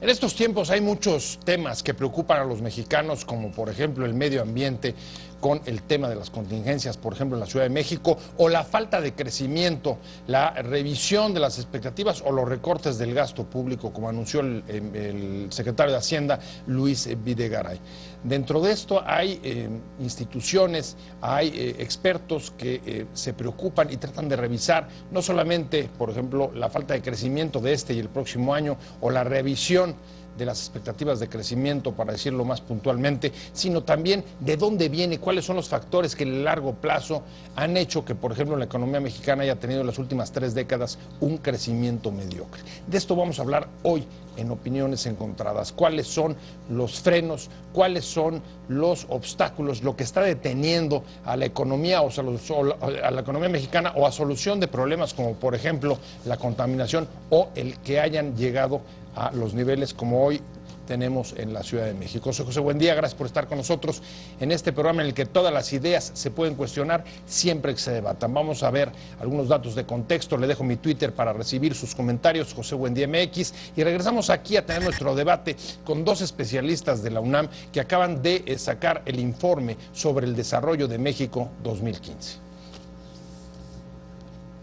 En estos tiempos hay muchos temas que preocupan a los mexicanos, como por ejemplo el medio ambiente, con el tema de las contingencias, por ejemplo, en la Ciudad de México, o la falta de crecimiento, la revisión de las expectativas o los recortes del gasto público, como anunció el secretario de Hacienda, Luis Videgaray. Dentro de esto hay instituciones, hay expertos que se preocupan y tratan de revisar no solamente, por ejemplo, la falta de crecimiento de este y el próximo año, o la revisión de las expectativas de crecimiento, para decirlo más puntualmente, sino también de dónde viene, cuáles son los factores que en el largo plazo han hecho que, por ejemplo, la economía mexicana haya tenido en las últimas 3 décadas un crecimiento mediocre. De esto vamos a hablar hoy en Opiniones Encontradas. ¿Cuáles son los frenos? ¿Cuáles son los obstáculos? Lo que está deteniendo a la economía a la economía mexicana, o a solución de problemas como, por ejemplo, la contaminación, o el que hayan llegado a los niveles como hoy tenemos en la Ciudad de México. Soy José Buendía, gracias por estar con nosotros en este programa en el que todas las ideas se pueden cuestionar siempre que se debatan. Vamos a ver algunos datos de contexto, le dejo mi Twitter para recibir sus comentarios, José Buendía MX, y regresamos aquí a tener nuestro debate con 2 especialistas de la UNAM que acaban de sacar el informe sobre el desarrollo de México 2015.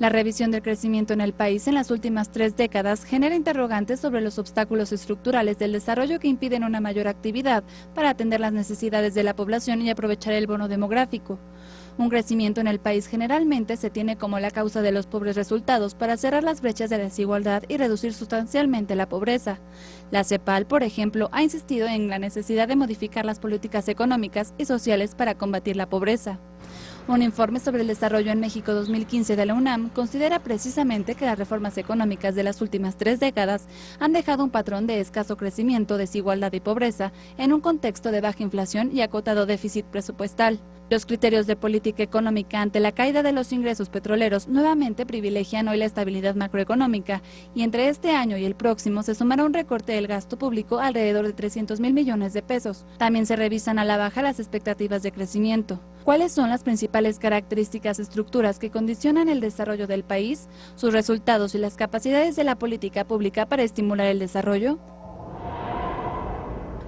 La revisión del crecimiento en el país en las últimas 3 décadas genera interrogantes sobre los obstáculos estructurales del desarrollo que impiden una mayor actividad para atender las necesidades de la población y aprovechar el bono demográfico. Un crecimiento en el país generalmente se tiene como la causa de los pobres resultados para cerrar las brechas de desigualdad y reducir sustancialmente la pobreza. La CEPAL, por ejemplo, ha insistido en la necesidad de modificar las políticas económicas y sociales para combatir la pobreza. Un informe sobre el desarrollo en México 2015 de la UNAM considera precisamente que las reformas económicas de las últimas 3 décadas han dejado un patrón de escaso crecimiento, desigualdad y pobreza en un contexto de baja inflación y acotado déficit presupuestal. Los criterios de política económica ante la caída de los ingresos petroleros nuevamente privilegian hoy la estabilidad macroeconómica, y entre este año y el próximo se sumará un recorte del gasto público alrededor de 300,000 millones de pesos. También se revisan a la baja las expectativas de crecimiento. ¿Cuáles son las principales características estructuras que condicionan el desarrollo del país, sus resultados y las capacidades de la política pública para estimular el desarrollo?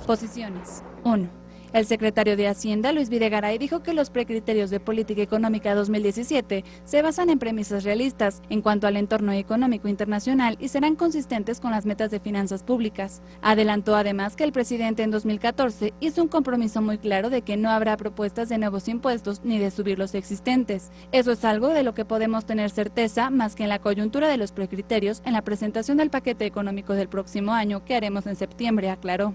Posiciones. 1. El secretario de Hacienda, Luis Videgaray, dijo que los precriterios de política económica 2017 se basan en premisas realistas en cuanto al entorno económico internacional y serán consistentes con las metas de finanzas públicas. Adelantó además que el presidente en 2014 hizo un compromiso muy claro de que no habrá propuestas de nuevos impuestos ni de subir los existentes. Eso es algo de lo que podemos tener certeza más que en la coyuntura de los precriterios en la presentación del paquete económico del próximo año que haremos en septiembre, aclaró.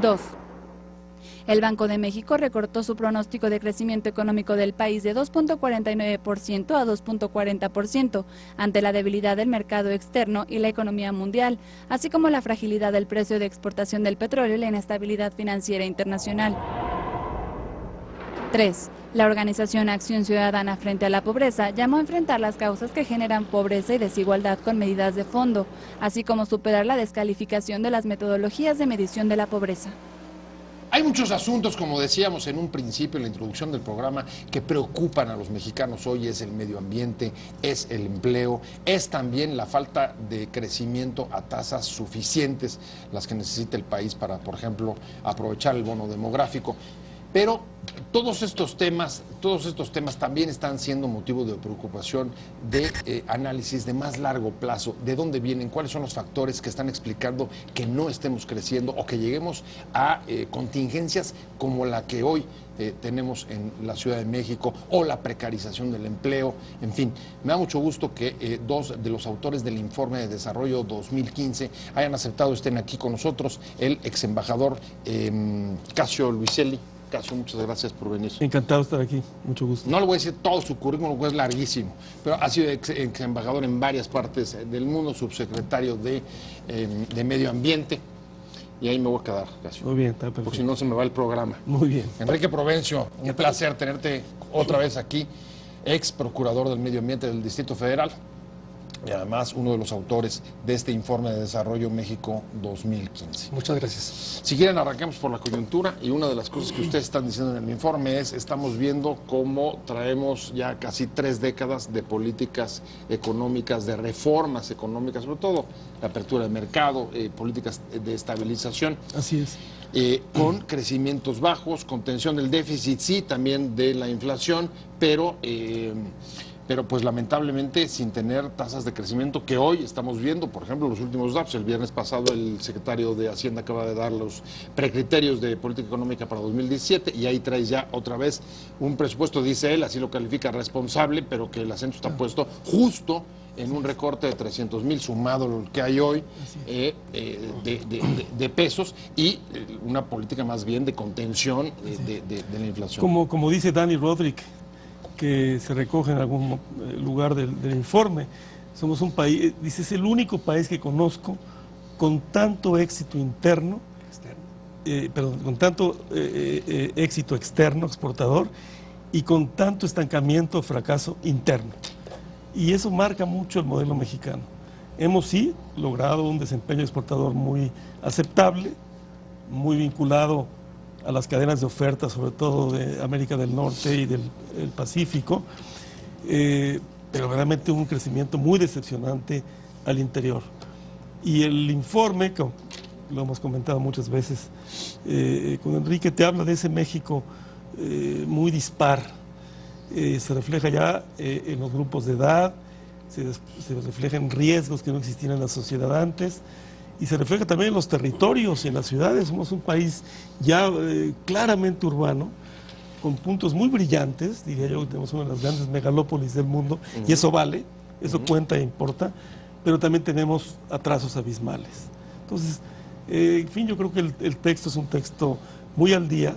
2. El Banco de México recortó su pronóstico de crecimiento económico del país de 2.49% a 2.40% ante la debilidad del mercado externo y la economía mundial, así como la fragilidad del precio de exportación del petróleo y la inestabilidad financiera internacional. 3. La organización Acción Ciudadana Frente a la Pobreza llamó a enfrentar las causas que generan pobreza y desigualdad con medidas de fondo, así como superar la descalificación de las metodologías de medición de la pobreza. Hay muchos asuntos, como decíamos en un principio en la introducción del programa, que preocupan a los mexicanos hoy. Es el medio ambiente, es el empleo, es también la falta de crecimiento a tasas suficientes, las que necesita el país para, por ejemplo, aprovechar el bono demográfico. Pero todos estos temas también están siendo motivo de preocupación, de análisis de más largo plazo, de dónde vienen, cuáles son los factores que están explicando que no estemos creciendo o que lleguemos a contingencias como la que hoy tenemos en la Ciudad de México, o la precarización del empleo. En fin, me da mucho gusto que 2 de los autores del informe de desarrollo 2015 hayan aceptado, estén aquí con nosotros, el ex embajador Casio Luiselli. Casio, muchas gracias por venir. Encantado de estar aquí, mucho gusto. No le voy a decir todo su currículum, porque es larguísimo, pero ha sido ex embajador en varias partes del mundo, subsecretario de Medio Ambiente, y ahí me voy a quedar, Casio. Muy bien, está perfecto. Porque si no se me va el programa. Muy bien. Enrique Provencio, un placer tenerte otra vez aquí, ex procurador del Medio Ambiente del Distrito Federal. y además uno de los autores de este informe de Desarrollo México 2015. Muchas gracias. Si quieren, arranquemos por la coyuntura, y una de las cosas que ustedes están diciendo en el informe es: estamos viendo cómo traemos ya casi 3 décadas de políticas económicas, de reformas económicas, sobre todo la apertura de mercado, políticas de estabilización. Así es. Con crecimientos bajos, contención del déficit, sí, también de la inflación, pero pues lamentablemente sin tener tasas de crecimiento que hoy estamos viendo. Por ejemplo, los últimos datos, el viernes pasado el secretario de Hacienda acaba de dar los precriterios de política económica para 2017 y ahí trae ya otra vez un presupuesto, dice él, así lo califica, responsable, pero que el acento está puesto justo en un recorte de 300,000 sumado lo que hay hoy de pesos y una política más bien de contención de la inflación. Como dice Dani Rodrik, que se recoge en algún lugar del informe, somos un país, dice, es el único país que conozco con tanto éxito interno, con tanto éxito externo, exportador, y con tanto estancamiento, fracaso interno. Y eso marca mucho el modelo mexicano. Hemos sí logrado un desempeño exportador muy aceptable, muy vinculado a las cadenas de oferta, sobre todo de América del Norte y del Pacífico, pero realmente un crecimiento muy decepcionante al interior. Y el informe, como lo hemos comentado muchas veces con Enrique, te habla de ese México muy dispar. Se refleja ya en los grupos de edad, se refleja en riesgos que no existían en la sociedad antes, y se refleja también en los territorios y en las ciudades. Somos un país ya claramente urbano, con puntos muy brillantes, diría yo que tenemos una de las grandes megalópolis del mundo, y eso vale, eso cuenta e importa, pero también tenemos atrasos abismales. Entonces, en fin, yo creo que el texto es un texto muy al día,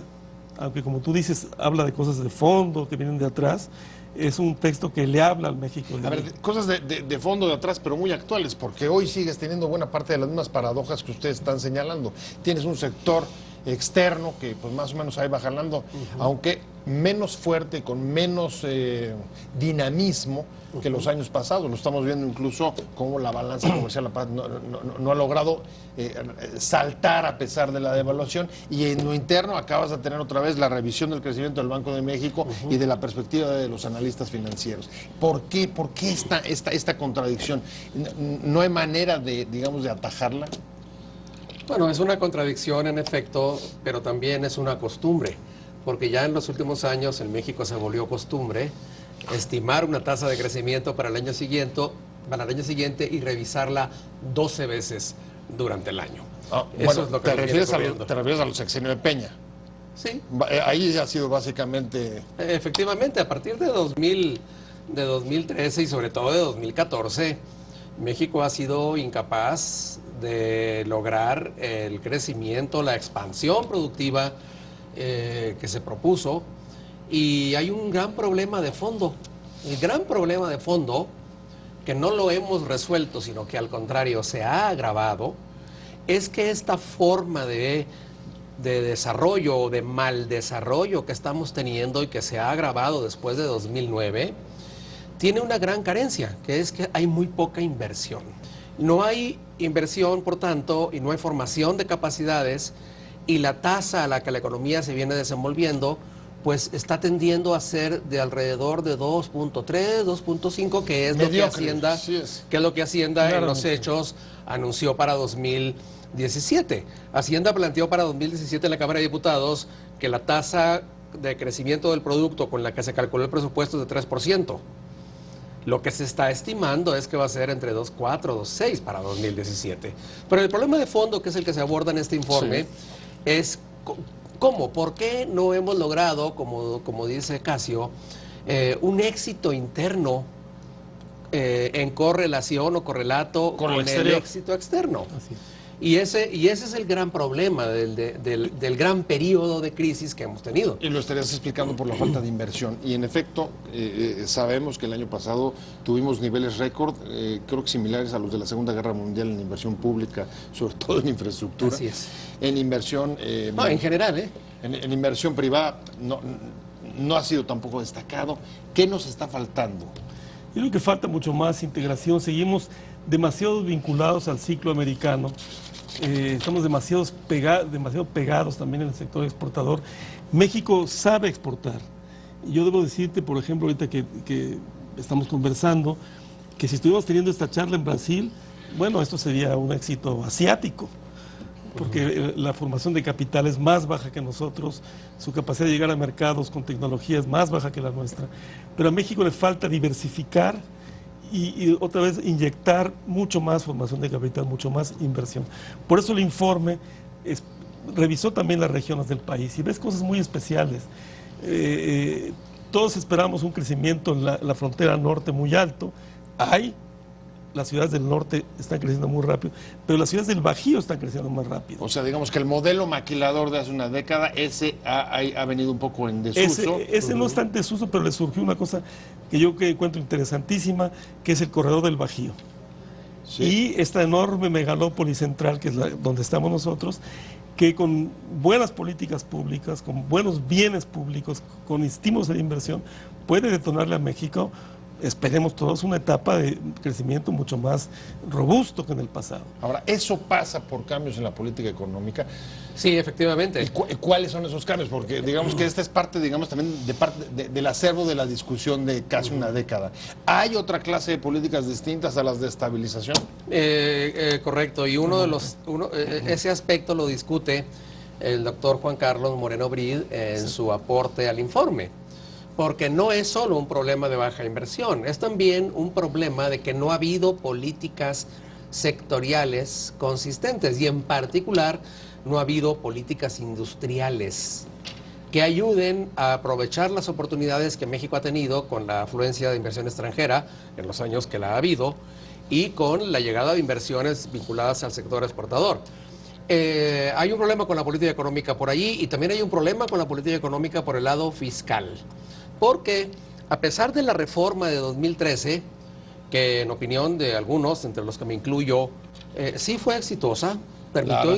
aunque como tú dices, habla de cosas de fondo que vienen de atrás. Es un texto que le habla al México. A ver, cosas de fondo de atrás, pero muy actuales, porque hoy sigues teniendo buena parte de las mismas paradojas que ustedes están señalando. Tienes un sector externo que pues más o menos ahí va jalando, aunque menos fuerte, con menos dinamismo que los años pasados. Lo estamos viendo incluso como la balanza comercial no ha logrado saltar a pesar de la devaluación, y en lo interno acabas de tener otra vez la revisión del crecimiento del Banco de México y de la perspectiva de los analistas financieros. ¿Por qué esta contradicción? ¿No hay manera de, digamos, de atajarla? Bueno, es una contradicción en efecto, pero también es una costumbre, porque ya en los últimos años en México se volvió costumbre estimar una tasa de crecimiento para el año siguiente y revisarla 12 veces durante el año. Eso es lo que te refieres a los sexenios de Peña. Sí. Ahí ha sido básicamente... Efectivamente, a partir de 2013 y sobre todo de 2014, México ha sido incapaz de lograr el crecimiento, la expansión productiva que se propuso, y hay un gran problema de fondo. El gran problema de fondo, que no lo hemos resuelto, sino que al contrario se ha agravado, es que esta forma de desarrollo o de mal desarrollo que estamos teniendo y que se ha agravado después de 2009, tiene una gran carencia, que es que hay muy poca inversión. No hay inversión, por tanto, y no hay formación de capacidades, y la tasa a la que la economía se viene desenvolviendo, pues está tendiendo a ser de alrededor de 2.3, 2.5, que es lo que Hacienda en los hechos anunció para 2017. Hacienda planteó para 2017 en la Cámara de Diputados que la tasa de crecimiento del producto con la que se calculó el presupuesto es de 3%. Lo que se está estimando es que va a ser entre 2.4, 2.6 para 2017. Pero el problema de fondo, que es el que se aborda en este informe, es ¿cómo? ¿Por qué no hemos logrado, como dice Casio, un éxito interno en correlación o correlato con el éxito externo? Así es. Y ese es el gran problema del gran periodo de crisis que hemos tenido. Y lo estarías explicando por la falta de inversión. Y en efecto, sabemos que el año pasado tuvimos niveles récord, creo que similares a los de la Segunda Guerra Mundial en inversión pública, sobre todo en infraestructura. Así es. En inversión... en general, en inversión privada no ha sido tampoco destacado. ¿Qué nos está faltando? Yo creo que falta mucho más integración, seguimos demasiado vinculados al ciclo americano, estamos demasiado pegados también en el sector exportador. México sabe exportar. Y yo debo decirte, por ejemplo, ahorita que estamos conversando, que si estuviéramos teniendo esta charla en Brasil, bueno, esto sería un éxito asiático, porque la formación de capital es más baja que nosotros, su capacidad de llegar a mercados con tecnología es más baja que la nuestra, pero a México le falta diversificar y otra vez inyectar mucho más formación de capital, mucho más inversión. Por eso el informe revisó también las regiones del país y ves cosas muy especiales. Todos esperamos un crecimiento en la frontera norte muy alto. Las ciudades del norte están creciendo muy rápido, pero las ciudades del Bajío están creciendo más rápido. O sea, digamos que el modelo maquilador de hace una década, ese ha venido un poco en desuso. Ese no está en desuso, pero le surgió una cosa que yo encuentro interesantísima, que es el corredor del Bajío. Sí. Y esta enorme megalópoli central, que es donde estamos nosotros, que con buenas políticas públicas, con buenos bienes públicos, con estímulos de inversión, puede detonarle a México, esperemos todos, una etapa de crecimiento mucho más robusto que en el pasado. Ahora, ¿eso pasa por cambios en la política económica? Sí, efectivamente. ¿Y cuáles son esos cambios? Porque digamos que esta es parte, digamos, también del acervo de la discusión de casi una década. ¿Hay otra clase de políticas distintas a las de estabilización? Correcto, y ese aspecto lo discute el doctor Juan Carlos Moreno Brid en su aporte al informe. Porque no es solo un problema de baja inversión, es también un problema de que no ha habido políticas sectoriales consistentes y en particular no ha habido políticas industriales que ayuden a aprovechar las oportunidades que México ha tenido con la afluencia de inversión extranjera en los años que la ha habido y con la llegada de inversiones vinculadas al sector exportador. Hay un problema con la política económica por allí y también hay un problema con la política económica por el lado fiscal. Porque a pesar de la reforma de 2013, que en opinión de algunos, entre los que me incluyo, sí fue exitosa, permitió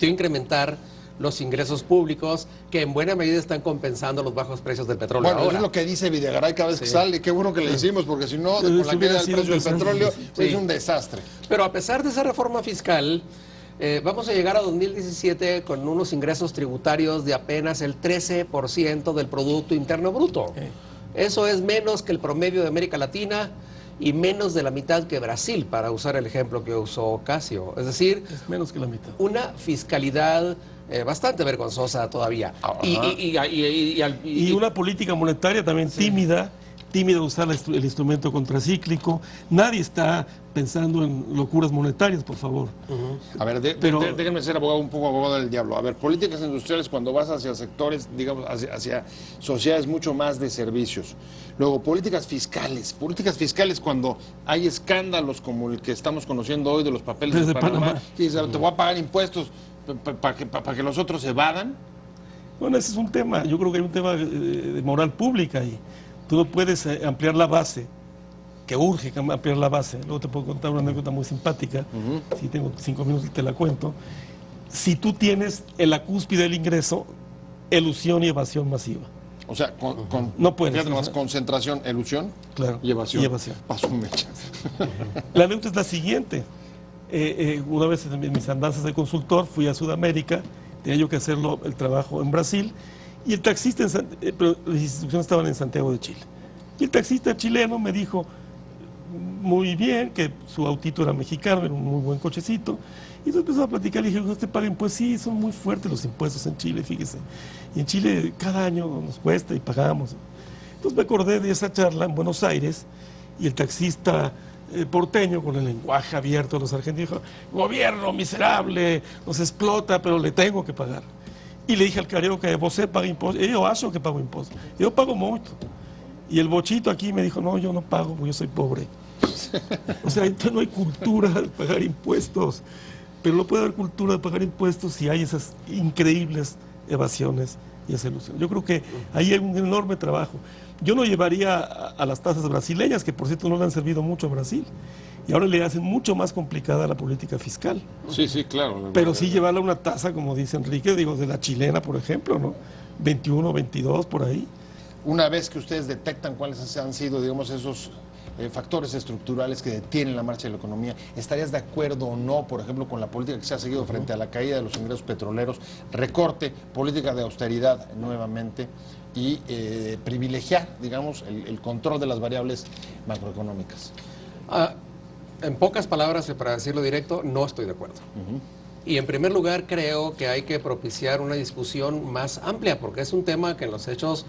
incrementar los ingresos públicos, que en buena medida están compensando los bajos precios del petróleo. Bueno, eso es lo que dice Videgaray cada vez que sale, qué bueno que le decimos, porque si no, con la caída del precio del petróleo, es un desastre. Pero a pesar de esa reforma fiscal, vamos a llegar a 2017 con unos ingresos tributarios de apenas el 13% del Producto Interno Bruto. Eso es menos que el promedio de América Latina y menos de la mitad que Brasil, para usar el ejemplo que usó Ocasio. Es decir, es menos que la mitad. Una fiscalidad bastante vergonzosa todavía. Y una política monetaria también tímida de usar el instrumento contracíclico. Nadie está pensando en locuras monetarias, por favor. A ver, déjenme ser un poco abogado del diablo. A ver, políticas industriales cuando vas hacia sectores, digamos, hacia sociedades mucho más de servicios. Luego, políticas fiscales cuando hay escándalos como el que estamos conociendo hoy de los papeles de Panamá. Sí, te voy a pagar impuestos para que los otros evadan. Bueno, ese es un tema, yo creo que hay un tema de moral pública ahí. Tú no puedes ampliar la base, que urge ampliar la base. Luego te puedo contar una anécdota muy simpática, si tengo 5 minutos te la cuento. Si tú tienes en la cúspide del ingreso elusión y evasión masiva. O sea, no puedes. Fíjate más, concentración, elusión, claro, y evasión. Paso mecha. La anécdota es la siguiente. Una vez en mis andanzas de consultor fui a Sudamérica, tenía yo que hacer el trabajo en Brasil, y el taxista, pero las instituciones estaban en Santiago de Chile. Y el taxista chileno me dijo muy bien que su autito era mexicano, era un muy buen cochecito. Y entonces empezó a platicar y dije, ¿usted paga impuestos? Sí, son muy fuertes los impuestos en Chile, fíjese. Y en Chile cada año nos cuesta y pagamos. Entonces me acordé de esa charla en Buenos Aires y el taxista porteño, con el lenguaje abierto a los argentinos, dijo, gobierno miserable, nos explota, pero le tengo que pagar. Y le dije al carioca, ¿você paga impuestos? Yo acho que pago impuestos. Yo pago mucho. Y el bochito aquí me dijo, no, yo no pago porque yo soy pobre. O sea, entonces no hay cultura de pagar impuestos. Pero no puede haber cultura de pagar impuestos si hay esas increíbles evasiones y esa ilusión. Yo creo que ahí hay un enorme trabajo. Yo no llevaría a las tasas brasileñas, que por cierto no le han servido mucho a Brasil. Y ahora le hacen mucho más complicada la política fiscal. Sí, sí, claro. Pero sí llevarla a una tasa, como dice Enrique, digo, de la chilena, por ejemplo, ¿no? 21, 22, por ahí. una vez que ustedes detectan cuáles han sido, digamos, esos factores estructurales que detienen la marcha de la economía, ¿estarías de acuerdo o no, por ejemplo, con la política que se ha seguido frente a la caída de los ingresos petroleros, recorte, política de austeridad nuevamente y privilegiar, digamos, el control de las variables macroeconómicas? En pocas palabras, para decirlo directo, no estoy de acuerdo. Y en primer lugar, creo que hay que propiciar una discusión más amplia, porque es un tema que en los hechos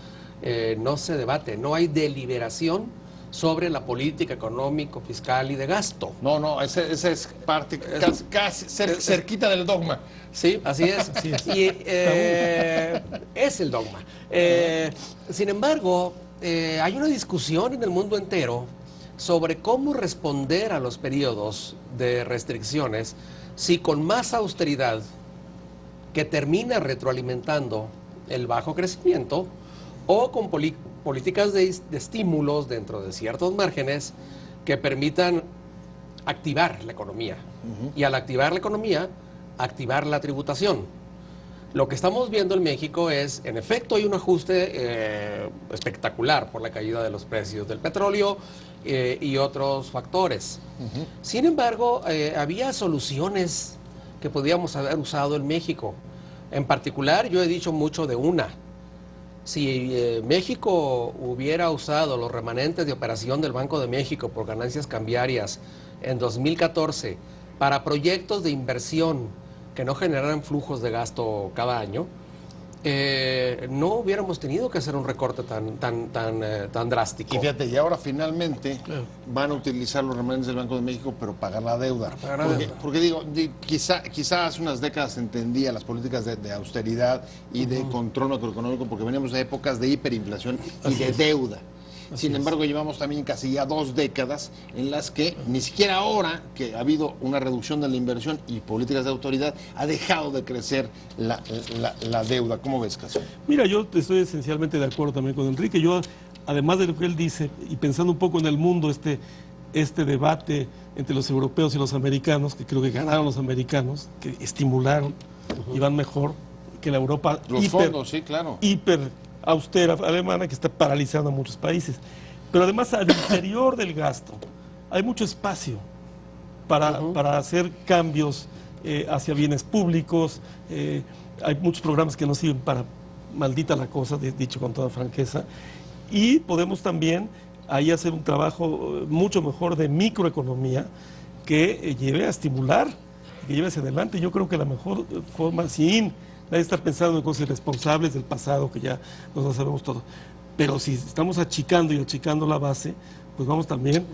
no se debate, no hay deliberación sobre la política económico, fiscal y de gasto. No, ese es parte casi cerquita del dogma. Sí, así es. Así es. Y es el dogma. Sin embargo, hay una discusión en el mundo entero sobre cómo responder a los periodos de restricciones si con más austeridad, que termina retroalimentando el bajo crecimiento, o con políticas de estímulos dentro de ciertos márgenes que permitan activar la economía. Y al activar la economía, activar la tributación. Lo que estamos viendo en México es, en efecto, hay un ajuste espectacular por la caída de los precios del petróleo y otros factores. Sin embargo, había soluciones que podíamos haber usado en México. En particular, yo he dicho mucho de una. Si México hubiera usado los remanentes de operación del Banco de México por ganancias cambiarias en 2014 para proyectos de inversión que no generaran flujos de gasto cada año, no hubiéramos tenido que hacer un recorte tan drástico. Y fíjate, y ahora finalmente van a utilizar los remanentes del Banco de México, pero pagar la deuda. Porque digo, quizá hace unas décadas se entendía las políticas de austeridad y de control macroeconómico, porque veníamos de épocas de hiperinflación y de deuda. Sin embargo, llevamos también casi ya 2 décadas en las que ni siquiera ahora que ha habido una reducción de la inversión y políticas de autoridad ha dejado de crecer la deuda. ¿Cómo ves, Casio? Mira, yo estoy esencialmente de acuerdo también con Enrique. Yo, además de lo que él dice, y pensando un poco en el mundo, este debate entre los europeos y los americanos, que creo que ganaron los americanos, que estimularon y van mejor que la Europa Los fondos, sí, claro. hiper austera alemana, que está paralizando a muchos países. Pero además, al interior del gasto hay mucho espacio para hacer cambios hacia bienes públicos. Hay muchos programas que no sirven para maldita la cosa, dicho con toda franqueza. Y podemos también ahí hacer un trabajo mucho mejor de microeconomía que lleve a estimular, que lleve hacia adelante. Yo creo que la mejor forma, sin nadie está pensando en cosas irresponsables del pasado, que ya nos lo sabemos todo. Pero si estamos achicando y achicando la base, pues vamos también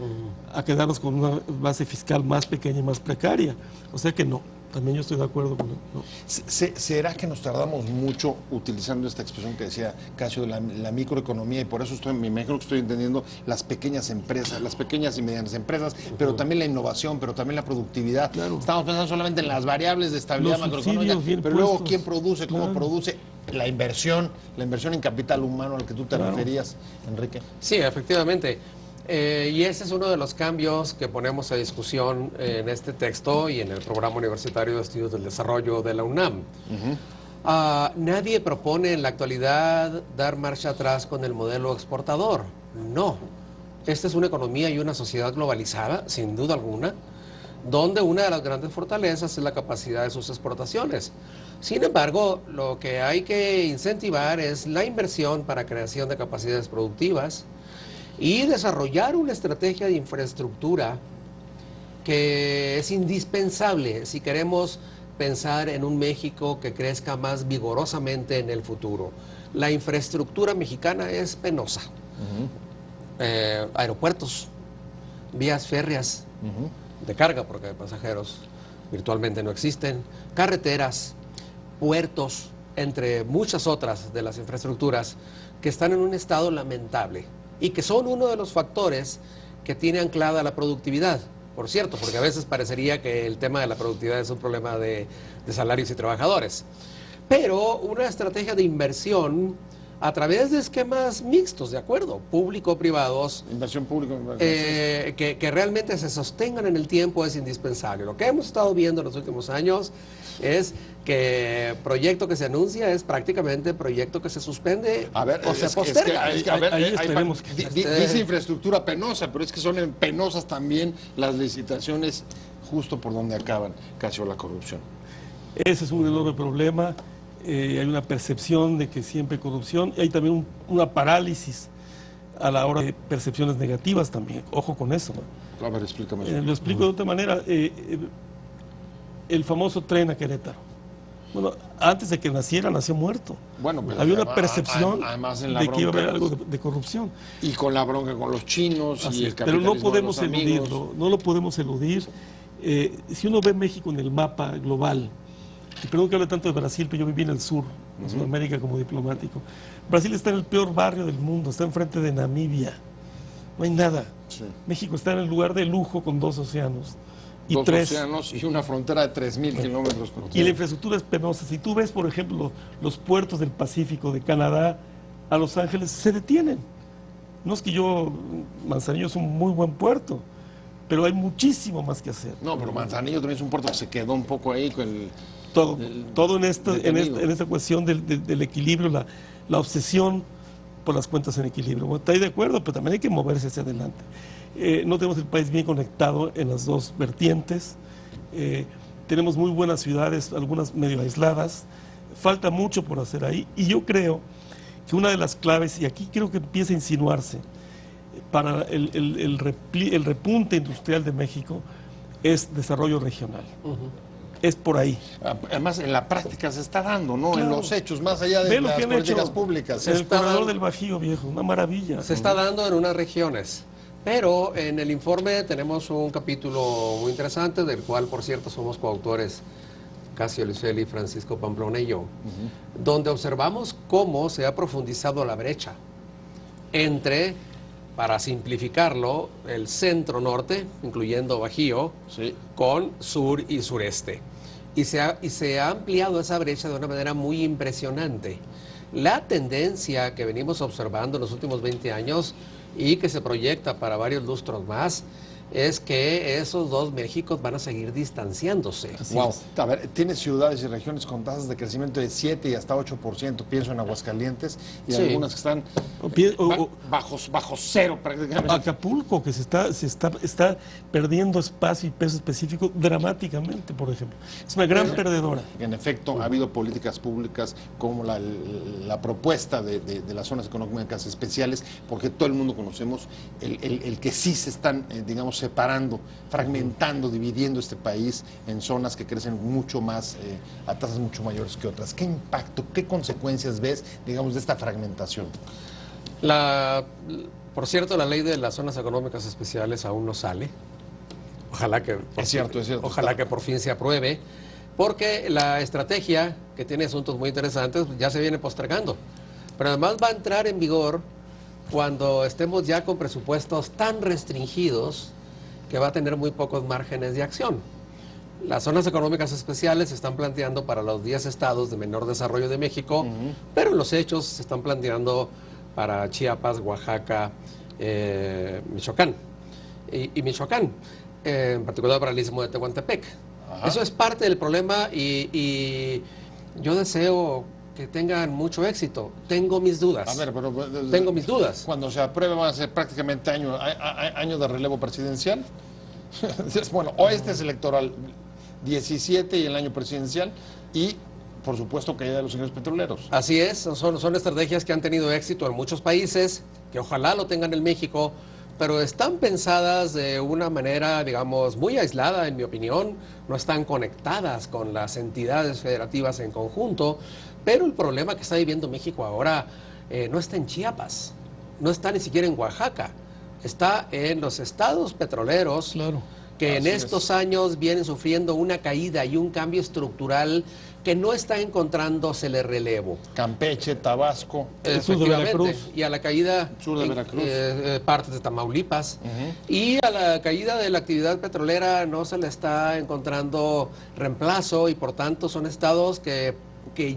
a quedarnos con una base fiscal más pequeña y más precaria. O sea que no, también yo estoy de acuerdo con él. No. ¿Será que nos tardamos mucho utilizando esta expresión que decía Casio de la microeconomía? Y por eso me imagino que estoy entendiendo las pequeñas empresas, las pequeñas y medianas empresas, pero también la innovación, pero también la productividad. Claro. Estamos pensando solamente en las variables de estabilidad macroeconómica, pero luego quién produce, cómo produce, la inversión en capital humano al que tú te referías, Enrique. Sí, efectivamente. Y ese es uno de los cambios que ponemos a discusión en este texto y en el Programa Universitario de Estudios del Desarrollo de la UNAM. Nadie propone en la actualidad dar marcha atrás con el modelo exportador. No. Esta es una economía y una sociedad globalizada, sin duda alguna, donde una de las grandes fortalezas es la capacidad de sus exportaciones. Sin embargo, lo que hay que incentivar es la inversión para creación de capacidades productivas y desarrollar una estrategia de infraestructura que es indispensable si queremos pensar en un México que crezca más vigorosamente en el futuro. La infraestructura mexicana es penosa. Aeropuertos, vías férreas de carga, porque de pasajeros virtualmente no existen, carreteras, puertos, entre muchas otras de las infraestructuras que están en un estado lamentable y que son uno de los factores que tiene anclada la productividad. Por cierto, porque a veces parecería que el tema de la productividad es un problema de salarios y trabajadores. Pero una estrategia de inversión a través de esquemas mixtos, ¿de acuerdo? Público-privados, Inversión pública. que realmente se sostengan en el tiempo es indispensable. Lo que hemos estado viendo en los últimos años es que proyecto que se anuncia es prácticamente proyecto que se suspende A ver, o se posterga. ahí esperemos que- dice infraestructura penosa, pero es que son penosas también las licitaciones justo por donde acaban, casi la corrupción. Ese es un enorme problema. Hay una percepción de que siempre hay corrupción. Y hay también una parálisis a la hora de percepciones negativas también. Ojo con eso, ¿no? A ver, explícame. Lo explico de otra manera. El famoso tren a Querétaro. Bueno, antes de que naciera, nació muerto. Bueno, pero había una además- percepción además en la de que iba a haber bronca, algo de corrupción. Y con la bronca con los chinos Así y es, el pero capitalismo no podemos de los amigos. eludirlo, no lo podemos eludir. Si uno ve México en el mapa global, y perdón que hable tanto de Brasil, pero yo viví en el sur, en Sudamérica como diplomático. Brasil está en el peor barrio del mundo, está enfrente de Namibia. No hay nada. Sí. México está en el lugar de lujo con 2 océanos y Dos 3. océanos y una frontera de 3.000 kilómetros. Y la infraestructura es penosa. Si tú ves, por ejemplo, los puertos del Pacífico, de Canadá a Los Ángeles, se detienen. No es que Manzanillo es un muy buen puerto, pero hay muchísimo más que hacer. No, pero Manzanillo también es un puerto que se quedó un poco ahí con el... Todo en esta cuestión del equilibrio, la obsesión por las cuentas en equilibrio. Bueno, estoy de acuerdo, pero también hay que moverse hacia adelante. No tenemos el país bien conectado en las dos vertientes. Tenemos muy buenas ciudades, algunas medio aisladas. Falta mucho por hacer ahí. Y yo creo que una de las claves, y aquí creo que empieza a insinuarse, para el repunte industrial de México, es desarrollo regional. Es por ahí. Además, en la práctica se está dando, ¿no? Claro. En los hechos, más allá de Ve lo las que han políticas hecho públicas. en el está corredor dando- del Bajío, viejo, una maravilla. Se está dando en unas regiones, pero en el informe tenemos un capítulo muy interesante, del cual, por cierto, somos coautores, Casio Luceli y Francisco Pamplona y yo, donde observamos cómo se ha profundizado la brecha entre, para simplificarlo, el centro-norte, incluyendo Bajío, Sí. con sur y sureste. Y se ha ampliado esa brecha de una manera muy impresionante. La tendencia que venimos observando en los últimos 20 años y que se proyecta para varios lustros más es que esos dos Méxicos van a seguir distanciándose. Wow. A ver, tiene ciudades y regiones con tasas de crecimiento de 7 y hasta 8%. Pienso en Aguascalientes y Sí. algunas que están bajo cero prácticamente. Acapulco, que se está perdiendo espacio y peso específico dramáticamente, por ejemplo. Es una gran perdedora. En efecto, ha habido políticas públicas como la propuesta de las zonas económicas especiales, porque todo el mundo conocemos el que sí se están, digamos, separando, fragmentando, dividiendo este país en zonas que crecen mucho más, a tasas mucho mayores que otras. ¿Qué impacto, qué consecuencias ves, digamos, de esta fragmentación? Por cierto, la ley de las zonas económicas especiales aún no sale. Ojalá que Es cierto. Ojalá que por fin se apruebe, porque la estrategia, que tiene asuntos muy interesantes, ya se viene postergando. Pero además va a entrar en vigor cuando estemos ya con presupuestos tan restringidos que va a tener muy pocos márgenes de acción. Las zonas económicas especiales se están planteando para los 10 estados de menor desarrollo de México, pero en los hechos se están planteando para Chiapas, Oaxaca, Michoacán y Michoacán, en particular para el Istmo de Tehuantepec. Ajá. Eso es parte del problema y yo deseo que tengan mucho éxito. Tengo mis dudas. A ver, pero Tengo mis dudas. cuando se apruebe van a ser prácticamente año de relevo presidencial. Bueno, o este es electoral 17 y el año presidencial y, por supuesto, caída de los ingresos petroleros. Así es, son estrategias que han tenido éxito en muchos países, que ojalá lo tengan en México, pero están pensadas de una manera, digamos, muy aislada, en mi opinión, no están conectadas con las entidades federativas en conjunto, pero el problema que está viviendo México ahora no está en Chiapas, no está ni siquiera en Oaxaca, está en los estados petroleros, Claro. que en Así es. estos años vienen sufriendo una caída y un cambio estructural que no está encontrándosele relevo. Campeche, Tabasco. El sur de Efectivamente. Veracruz. Y a la caída Sur de Veracruz. partes de Tamaulipas. Ujú. Y a la caída de la actividad petrolera no se le está encontrando reemplazo y por tanto son estados que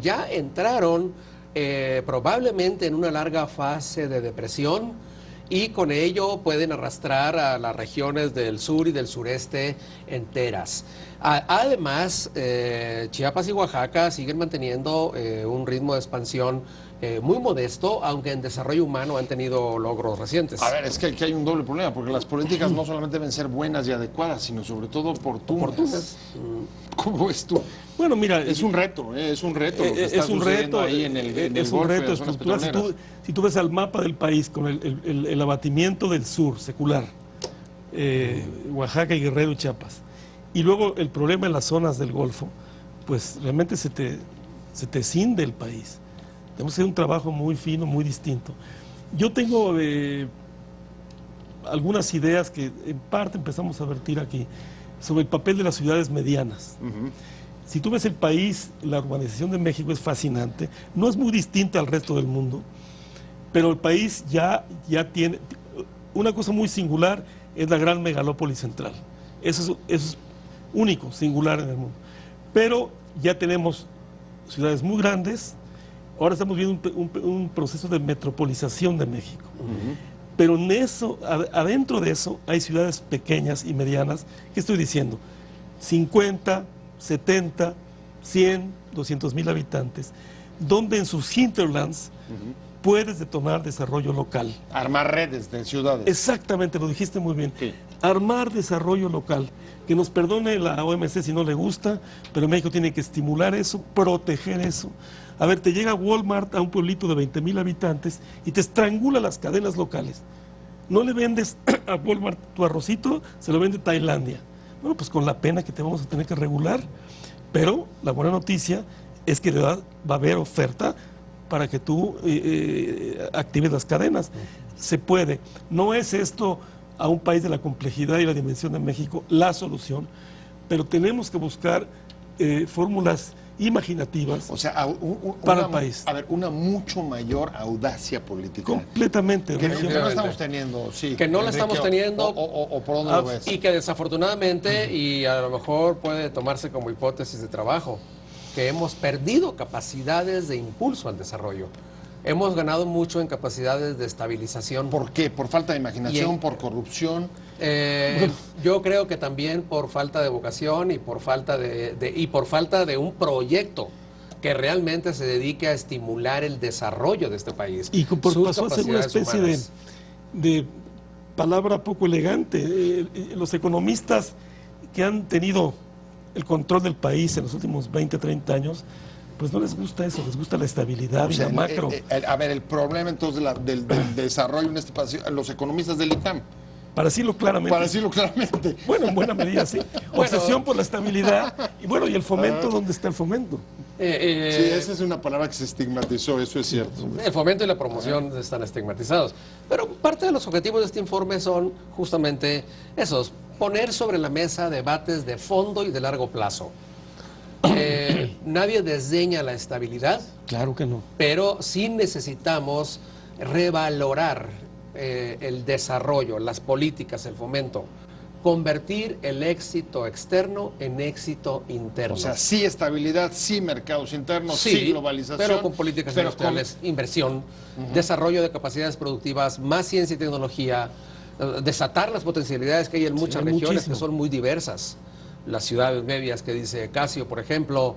ya entraron probablemente en una larga fase de depresión, y con ello pueden arrastrar a las regiones del sur y del sureste enteras. Además, Chiapas y Oaxaca siguen manteniendo un ritmo de expansión muy modesto, aunque en desarrollo humano han tenido logros recientes. A ver, es que aquí hay un doble problema, porque las políticas no solamente deben ser buenas y adecuadas, sino sobre todo oportunas. ¿Cómo ves tú? Bueno, mira, Es un reto, es un reto. Lo que está es un sucediendo reto, ahí en el es un Golfo y reto las zonas estructural. petroleras. Si tú ves al mapa del país con el abatimiento del sur secular, Oaxaca y Guerrero y Chiapas, y luego el problema en las zonas del Golfo, pues realmente se te cinde el país. Tenemos que hacer un trabajo muy fino, muy distinto. Yo tengo algunas ideas que en parte empezamos a vertir aquí sobre el papel de las ciudades medianas. Si tú ves el país, la urbanización de México es fascinante, no es muy distinta al resto del mundo, pero el país ya tiene una cosa muy singular, es la gran megalópoli central. Eso es único, singular en el mundo. Pero ya tenemos ciudades muy grandes. Ahora estamos viendo un proceso de metropolización de México. Pero en eso, adentro de eso, hay ciudades pequeñas y medianas. ¿Qué estoy diciendo? 50, 70, 100, 200 mil habitantes, donde en sus hinterlands puedes detonar desarrollo local. Armar redes de ciudades. Exactamente, lo dijiste muy bien. Sí. Armar desarrollo local. Que nos perdone la OMC si no le gusta, pero México tiene que estimular eso, proteger eso. A ver, te llega Walmart a un pueblito de 20 mil habitantes y te estrangula las cadenas locales. No le vendes a Walmart tu arrocito, se lo vende Tailandia. Bueno, pues con la pena que te vamos a tener que regular, pero la buena noticia es que de verdad va a haber oferta para que tú actives las cadenas. Se puede. No es esto a un país de la complejidad y la dimensión de México la solución, pero tenemos que buscar fórmulas imaginativas, o sea, para el país. A ver, una mucho mayor audacia política. Completamente. Que Regio. no estamos teniendo, sí. Que no la Enrique, estamos teniendo. O por dónde lo ves. Y que desafortunadamente, y a lo mejor puede tomarse como hipótesis de trabajo, que hemos perdido capacidades de impulso al desarrollo. Hemos ganado mucho en capacidades de estabilización. ¿Por qué? ¿Por falta de imaginación? Y- ¿Por corrupción? Yo creo que también por falta de vocación y por falta de un proyecto que realmente se dedique a estimular el desarrollo de este país. Y por sus pasó a ser una capacidades especie humanas. de palabra poco elegante. Los economistas que han tenido el control del país en los últimos 20, 30 años, pues no les gusta eso, les gusta la estabilidad O y sea, la macro. a ver, el problema entonces del desarrollo en este país, los economistas del ICAM, Para decirlo claramente. para decirlo claramente. Bueno, en buena medida, sí. Obsesión por la estabilidad. Y bueno, ¿y el fomento? ¿Dónde está el fomento? Sí, esa es una palabra que se estigmatizó, eso es cierto. El fomento y la promoción están estigmatizados. Pero parte de los objetivos de este informe son justamente esos: poner sobre la mesa debates de fondo y de largo plazo. Nadie desdeña la estabilidad, Claro que no. pero sí necesitamos revalorar el desarrollo, las políticas, el fomento. Convertir el éxito externo en éxito interno. O sea, sí estabilidad, sí mercados internos, sí, globalización. pero con políticas pero industriales, inversión, desarrollo de capacidades productivas, más ciencia y tecnología, desatar las potencialidades que hay en muchas hay regiones muchísimo. que son muy diversas. Las ciudades medias que dice Casio, por ejemplo,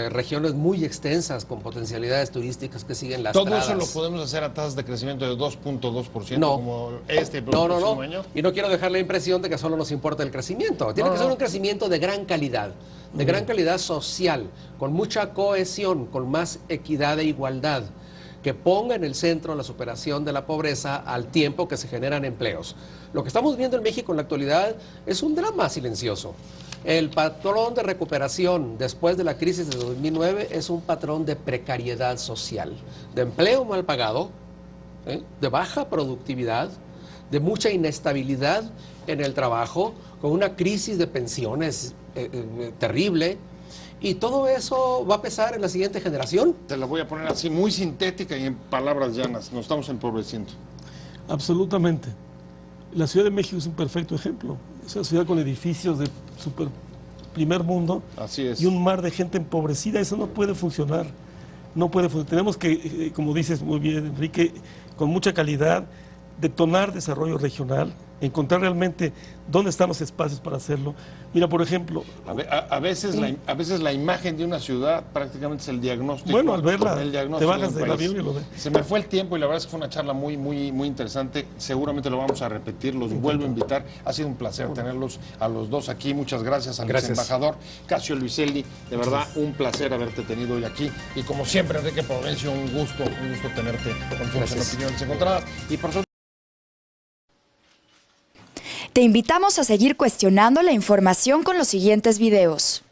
regiones muy extensas con potencialidades turísticas que siguen las todo eso lo podemos hacer a tasas de crecimiento de 2.2%, No. como No. año. Y no quiero dejar la impresión de que solo nos importa el crecimiento. Tiene que ser un crecimiento de gran calidad, de gran calidad social, con mucha cohesión, con más equidad e igualdad, que ponga en el centro la superación de la pobreza al tiempo que se generan empleos. Lo que estamos viendo en México en la actualidad es un drama silencioso. El patrón de recuperación después de la crisis de 2009 es un patrón de precariedad social, de empleo mal pagado, de baja productividad, de mucha inestabilidad en el trabajo, con una crisis de pensiones terrible. Y todo eso va a pesar en la siguiente generación. Te la voy a poner así, muy sintética y en palabras llanas. Nos estamos empobreciendo. Absolutamente. La Ciudad de México es un perfecto ejemplo. Es una ciudad con edificios de super primer mundo Así es. y un mar de gente empobrecida. Eso no puede funcionar. no puede funcionar. Tenemos que, como dices muy bien, Enrique, con mucha calidad, detonar desarrollo regional, encontrar realmente dónde están los espacios para hacerlo. Mira, por ejemplo... A veces la imagen de una ciudad prácticamente es el diagnóstico. Bueno, al verla, te bajas del avión y lo ves. Se me fue el tiempo y la verdad es que fue una charla muy interesante. Seguramente lo vamos a repetir, los vuelvo a invitar. Ha sido un placer tenerlos a los dos aquí. Muchas gracias al embajador Casio Luiselli. De verdad, un placer haberte tenido hoy aquí. Y como siempre, Enrique Provencio, un gusto tenerte con nosotros en Opiniones Encontradas. Y por supuesto, te invitamos a seguir cuestionando la información con los siguientes videos.